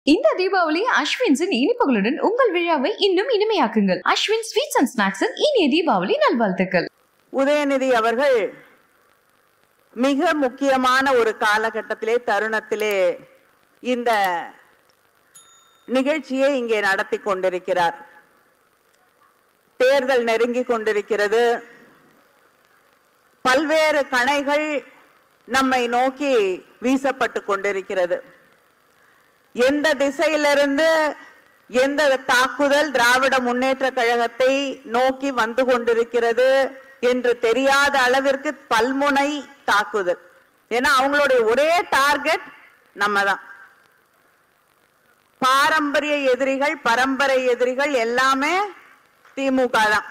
இந்த தீபாவளி அஸ்வின்ஸின் இனிப்புகளுடன் உங்கள் விழாவை இன்னும் இனிமையாக்குங்கள். அஸ்வின் ஸ்வீட்ஸ் அண்ட் ஸ்நாக்ஸின் இனிய தீபாவளி நல்வாழ்த்துக்கள். உதயநிதி அவர்கள் மிக முக்கியமான ஒரு காலகட்டத்திலே தருணத்திலே இந்த நிகழ்ச்சியை இங்கே நடத்தி கொண்டிருக்கிறார். தேர்தல் நெருங்கி கொண்டிருக்கிறது. பல்வேறு கணைகள் நம்மை நோக்கி வீசப்பட்டு கொண்டிருக்கிறது. எந்த திசையிலிருந்து எந்த தாக்குதல் திராவிட முன்னேற்ற கழகத்தை நோக்கி வந்து கொண்டிருக்கிறது என்று தெரியாத அளவிற்கு பல்முனை தாக்குதல். ஏன்னா அவங்களுடைய ஒரே டார்கெட் நம்ம தான். பாரம்பரிய எதிரிகள், பரம்பரை எதிரிகள் எல்லாமே திமுக தான்.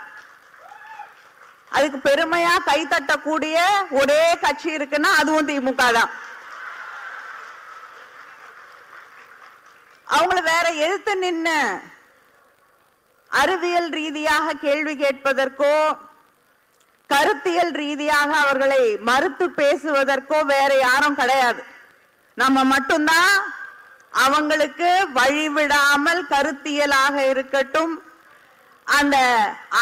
அதுக்கு பெருமையா கைத்தட்டக்கூடிய ஒரே கட்சி இருக்குன்னா அதுவும் திமுக தான். அவங்களை வேற எதிர்த்து நின்று அறிவியல் ரீதியாக கேள்வி கேட்பதற்கோ கருத்தியல் ரீதியாக அவர்களை மறுத்து பேசுவதற்கோ வேற யாரும் கிடையாது. நம்ம மட்டும்தான் அவங்களுக்கு வழிவிடாமல் கருத்தியலாக இருக்கட்டும், அந்த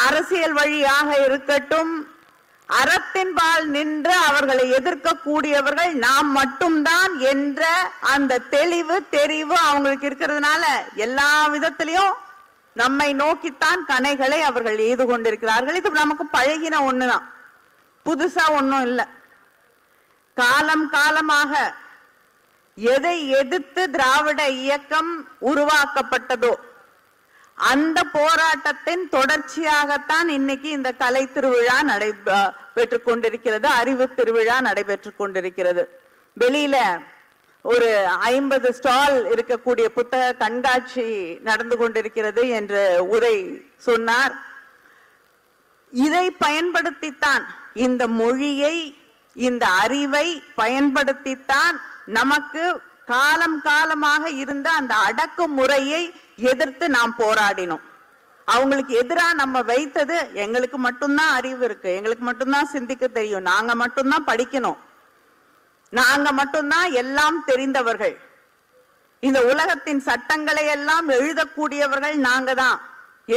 அரசியல் வழியாக இருக்கட்டும், அறத்தின்பால் நின்று அவர்களை எதிர்க்கக்கூடியவர்கள் நாம் மட்டும்தான் என்ற அந்த தெரிவு அவங்களுக்கு இருக்கிறதுனால எல்லா விதத்திலையும் நம்மை நோக்கித்தான் கணைகளை அவர்கள் எய்து கொண்டிருக்கிறார்கள். இது நமக்கு பழகின ஒண்ணுதான், புதுசா ஒண்ணும் இல்லை. காலம் காலமாக எதை எதிர்த்து திராவிட இயக்கம் உருவாக்கப்பட்டதோ அந்த போராட்டத்தின் தொடர்ச்சியாகத்தான் இன்னைக்கு இந்த கலை திருவிழா நடைபெற்றுக் கொண்டிருக்கிறது, அறிவு திருவிழா நடைபெற்றுக் கொண்டிருக்கிறது. வெளியில ஒரு 50 ஸ்டால் இருக்கக்கூடிய புத்தக கண்காட்சி நடந்து கொண்டிருக்கிறது என்று உரை சொன்னார். இதை பயன்படுத்தித்தான், இந்த மொழியை, இந்த அறிவை பயன்படுத்தித்தான் நமக்கு காலம் காலமாக இருந்த அந்த அடக்குமுறையை எதிர்த்து நாம் போராடினோம். அவங்களுக்கு எதிராக நம்ம வைத்தது எங்களுக்கு மட்டும்தான் அறிவு இருக்கு, எங்களுக்கு மட்டும்தான் சிந்திக்க தெரியும், நாங்க மட்டும்தான் படிக்கணும், நாங்க மட்டும்தான் எல்லாம் தெரிந்தவர்கள், இந்த உலகத்தின் சட்டங்களை எல்லாம் எழுதக்கூடியவர்கள் நாங்க தான்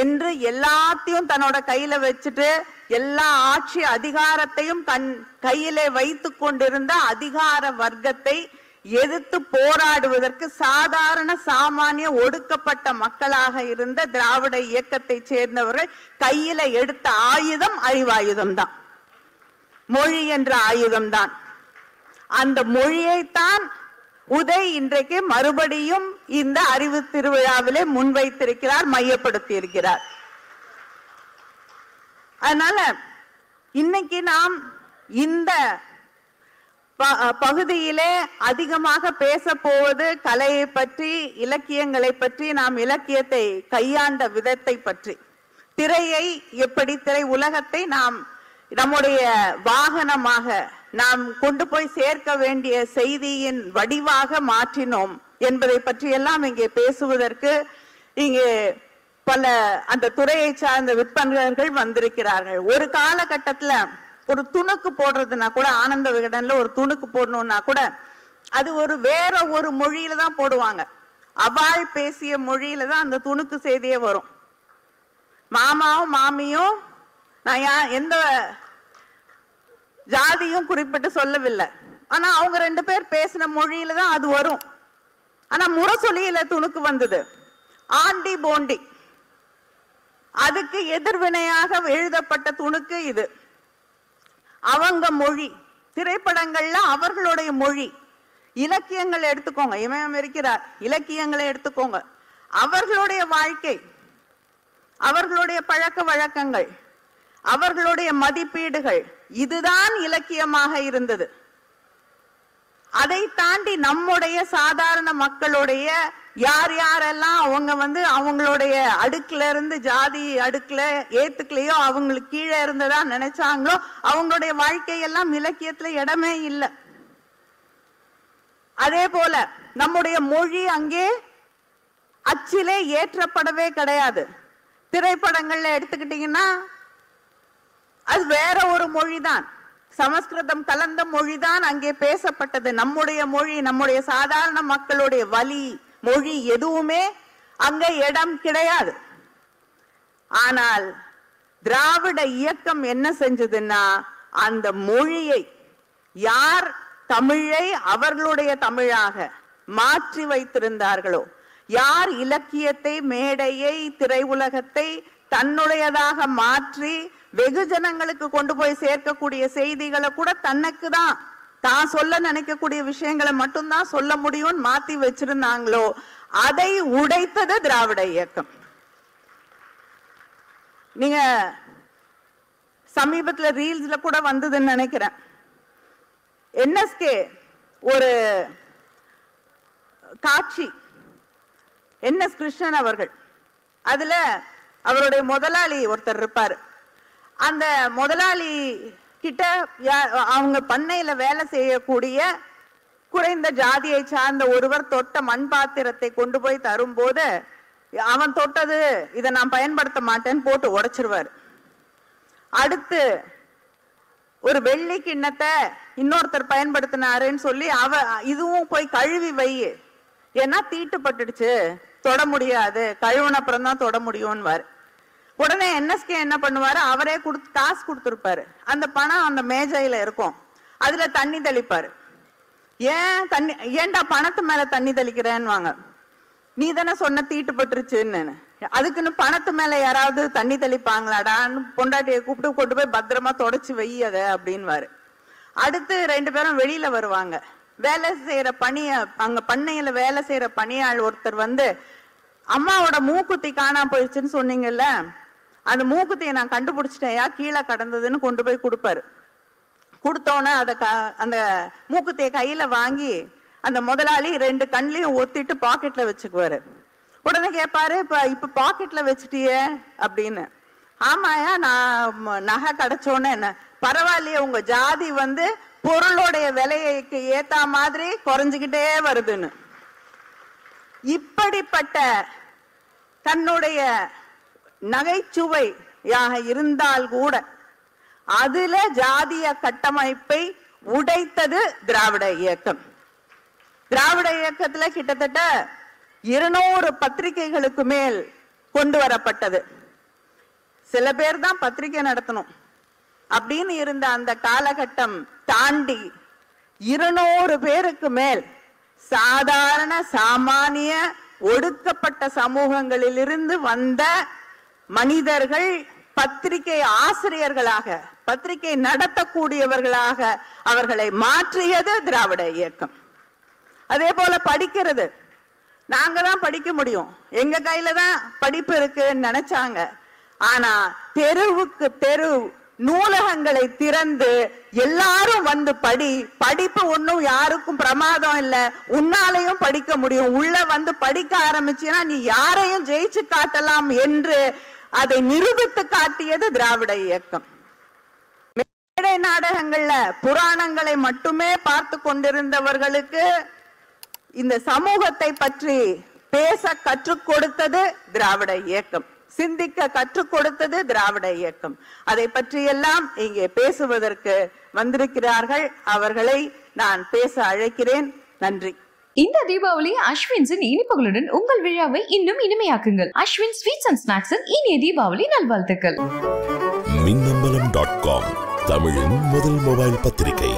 என்று எல்லாத்தையும் தன்னோட கையில வச்சுட்டு எல்லா ஆட்சி அதிகாரத்தையும் கையிலே வைத்து கொண்டிருந்த அதிகார வர்க்கத்தை எதிர்த்து போராடுவதற்கு சாதாரண சாமானிய ஒடுக்கப்பட்ட மக்களாக இருந்த திராவிட இயக்கத்தை சேர்ந்தவர்கள் கையில எடுத்த ஆயுதம் அறிவாயுதம் தான், மொழி என்ற ஆயுதம் தான். அந்த மொழியைத்தான் உதய் இன்றைக்கு மறுபடியும் இந்த அறிவு திருவிழாவிலே முன்வைத்திருக்கிறார், மையப்படுத்தி இருக்கிறார். அதனால இன்னைக்கு நாம் இந்த பகுதியிலே அதிகமாக பேச போவது கலையை பற்றி, இலக்கியங்களை பற்றி, நாம் இலக்கியத்தை கையாண்ட விதத்தை பற்றி, திரையை எப்படி, திரை உலகத்தை நாம் நம்முடைய வாகனமாக நாம் கொண்டு போய் சேர்க்க வேண்டிய செய்தியின் வடிவாக மாற்றினோம் என்பதை பற்றி எல்லாம் இங்கே பேசுவதற்கு இங்கே பல அந்த துறையை சார்ந்த விற்பனர்கள் வந்திருக்கிறார்கள். ஒரு காலகட்டத்துல ஒரு துணுக்கு போடுறதுனா கூட, ஆனந்த விகடன்ல ஒரு துணுக்கு போடணும்னா கூட அது ஒரு வேற ஒரு மொழியில தான் போடுவாங்க. அவள் பேசிய மொழியில தான் அந்த துணுக்கு செய்தியே வரும். மாமாவும் மாமியும், நான் எந்த ஜாதியும் குறிப்பிட்டு சொல்லவில்லை, ஆனா அவங்க 2 பேர் பேசின மொழியில தான் அது வரும். ஆனா முரசொலியில துணுக்கு வந்தது, ஆண்டி போண்டி, அதுக்கு எதிர்வினையாக எழுதப்பட்ட துணுக்கு இது. அவங்க மொழி, திரைப்படங்கள்ல அவர்களுடைய மொழி, இலக்கியங்களை எடுத்துக்கோங்க, இமயம் இருக்கிறார், இலக்கியங்களை எடுத்துக்கோங்க, அவர்களுடைய வாழ்க்கை, அவர்களுடைய பழக்க வழக்கங்கள், அவர்களுடைய மதிப்பீடுகள், இதுதான் இலக்கியமாக இருந்தது. அதை தாண்டி நம்முடைய சாதாரண மக்களுடைய யார் யாரெல்லாம் அவங்க அவங்களுடைய அடுக்குல இருந்து, ஜாதி அடுக்குல ஏத்துக்கலையோ, அவங்களுக்கு கீழே இருந்ததா நினைச்சாங்களோ, அவங்களுடைய வாழ்க்கையெல்லாம் இலக்கியத்துல இடமே இல்லை. அதே போல நம்முடைய மொழி அங்கே அச்சிலே ஏற்றப்படவே கிடையாது. திரைப்படங்கள்ல எடுத்துக்கிட்டீங்கன்னா அது வேற ஒரு மொழிதான், சமஸ்கிருதம் கலந்த மொழிதான் அங்கே பேசப்பட்டது. நம்முடைய மொழி, நம்முடைய சாதாரண மக்களுடைய வலி, மொழி எதுவுமே அங்க இடம் கிடையாது. ஆனால் திராவிட இயக்கம் என்ன செஞ்சதுன்னா, அந்த மொழியை யார் தமிழை அவர்களுடைய தமிழாக மாற்றி வைத்திருந்தார்களோ, யார் இலக்கியத்தை, மேடையை, திரையுலகத்தை தன்னுடையதாக மாற்றி வெகுஜனங்களுக்கு கொண்டு போய் சேர்க்கக்கூடிய செய்திகளை கூட தனக்கு தான் சொல்ல நினைக்கக்கூடிய விஷயங்களை மட்டும்தான் சொல்ல முடியும் மாத்தி வச்சிருந்தாங்களோ, அதை உடைத்தது திராவிட இயக்கம். நீங்க சமீபத்துல ரீல்ஸ்ல கூட வந்ததுன்னு நினைக்கிறேன். என்எஸ்கே ஒரு காட்சி, என்எஸ் கிருஷ்ணன் அவர்கள், அதுல அவருடைய முதலாளி ஒருத்தர் இருப்பாரு. அந்த முதலாளி கிட்ட அவங்க பண்ணையில வேலை செய்யக்கூடிய குறைந்த ஜாதியை சார்ந்த ஒருவர் தொட்ட மண் பாத்திரத்தை கொண்டு போய் தரும்போது, அவன் தொட்டது இதை நான் பயன்படுத்த மாட்டேன்னு போட்டு உடைச்சிருவாரு. அடுத்து ஒரு வெள்ளி கிண்ணத்தை இன்னொருத்தர் பயன்படுத்தினாருன்னு சொல்லி இதுவும் போய் கழுவி வை, ஏன்னா தீட்டுப்பட்டுடுச்சு, தொட முடியாது, கழுவுன அப்புறம் தான் தொட முடியும்னு. உடனே என்எஸ்கே என்ன பண்ணுவாரு, அவரே காசு கொடுத்துருப்பாரு. அந்த பணம் அந்த மேஜையில இருக்கும், அதுல தண்ணி தெளிப்பாரு. ஏன்டா பணத்து மேல தண்ணி தெளிக்கிறேன்னு வாங்க, நீ தானே சொன்ன தீட்டுப்பட்டுருச்சுன்னு. அதுக்குன்னு பணத்து மேல யாராவது தண்ணி தெளிப்பாங்களாடான்னு பொண்டாட்டியை கூப்பிட்டு கொண்டு போய் பத்திரமா தொடச்சு வை அத அப்படின்வாரு. அடுத்து 2 பேரும் வெளியில வருவாங்க. வேலை செய்யற அங்க பண்ணையில வேலை செய்யற பணியாள் ஒருத்தர் அம்மாவோட மூக்குத்தி காணாம போயிடுச்சுன்னு சொன்னீங்கல்ல, அந்த மூக்குத்தியை நான் கண்டுபிடிச்சிட்டேயா, கீழே கடந்ததுன்னு கொண்டு போய் கொடுப்பாரு. கொடுத்தோன்னே அந்த மூக்குத்தியை கையில வாங்கி அந்த முதலாளி 2 கண்லையும் ஒத்திட்டு பாக்கெட்ல வச்சுக்குவாரு. உடனே கேட்பாரு, இப்ப பாக்கெட்ல வச்சுட்டியே அப்படின்னு. ஆமாயா, நான் நகை கிடைச்சோன்னு என்ன பரவாயில்லையே, உங்க ஜாதி பொருளோடைய விலைக்கு ஏத்த மாதிரி குறைஞ்சுக்கிட்டே வருதுன்னு. இப்படிப்பட்ட தன்னுடைய நகைச்சுவையாக இருந்தால் கூட அதுல ஜாதிய கட்டமைப்பை உடைத்தது திராவிட இயக்கம். திராவிட இயக்கத்துல கிட்டத்தட்ட 200 பத்திரிகைகளுக்கு மேல் கொண்டு வரப்பட்டது. சில பேர் தான் பத்திரிகை நடத்தணும் அப்படின்னு இருந்த அந்த காலகட்டம் தாண்டி 200 பேருக்கு மேல் சாதாரண சாமானிய ஒடுக்கப்பட்ட சமூகங்களிலிருந்து வந்த மனிதர்கள் பத்திரிகை ஆசிரியர்களாக, பத்திரிகை நடத்தக்கூடியவர்களாக அவர்களை மாற்றியது திராவிட இயக்கம். அதே போல படிக்கிறது, நாங்க தான் படிக்க முடியும், எங்க கையில தான் படிப்பு இருக்குன்னு நினைச்சாங்க. ஆனா தெருவுக்கு தெரு நூலகங்களை திறந்து எல்லாரும் படிப்பு ஒன்னும் யாருக்கும் பிரமாதம் இல்ல, உன்னாலையும் படிக்க முடியும், உள்ள படிக்க ஆரம்பிச்சீன்னா நீ யாரையும் ஜெயிச்சு காட்டலாம் என்று அதை நிரூபித்து காட்டியது திராவிட இயக்கம். மேடை நாடகங்கள்ல புராணங்களை மட்டுமே பார்த்து கொண்டிருந்தவர்களுக்கு இந்த சமூகத்தை பற்றி பேச கற்றுக் கொடுத்தது திராவிட இயக்கம், சிந்திக்க கற்றுக் கொடுத்தது திராவிட இயக்கம். அதை பற்றி எல்லாம் இங்கே பேசுவதற்கு வந்திருக்கிறார்கள், அவர்களை நான் பேச அழைக்கிறேன். நன்றி. இந்த தீபாவளி அஸ்வின்ஸின் இனிப்புகளுடன் உங்கள் விழாவை இன்னும் இனிமையாக்குங்கள். அஸ்வின் ஸ்வீட்ஸ் அண்ட் ஸ்நாக்ஸின் இனிய தீபாவளி நல்வாழ்த்துக்கள். மின்னம்பலம்.com தமிழின் முதல் மொபைல் பத்திரிகை.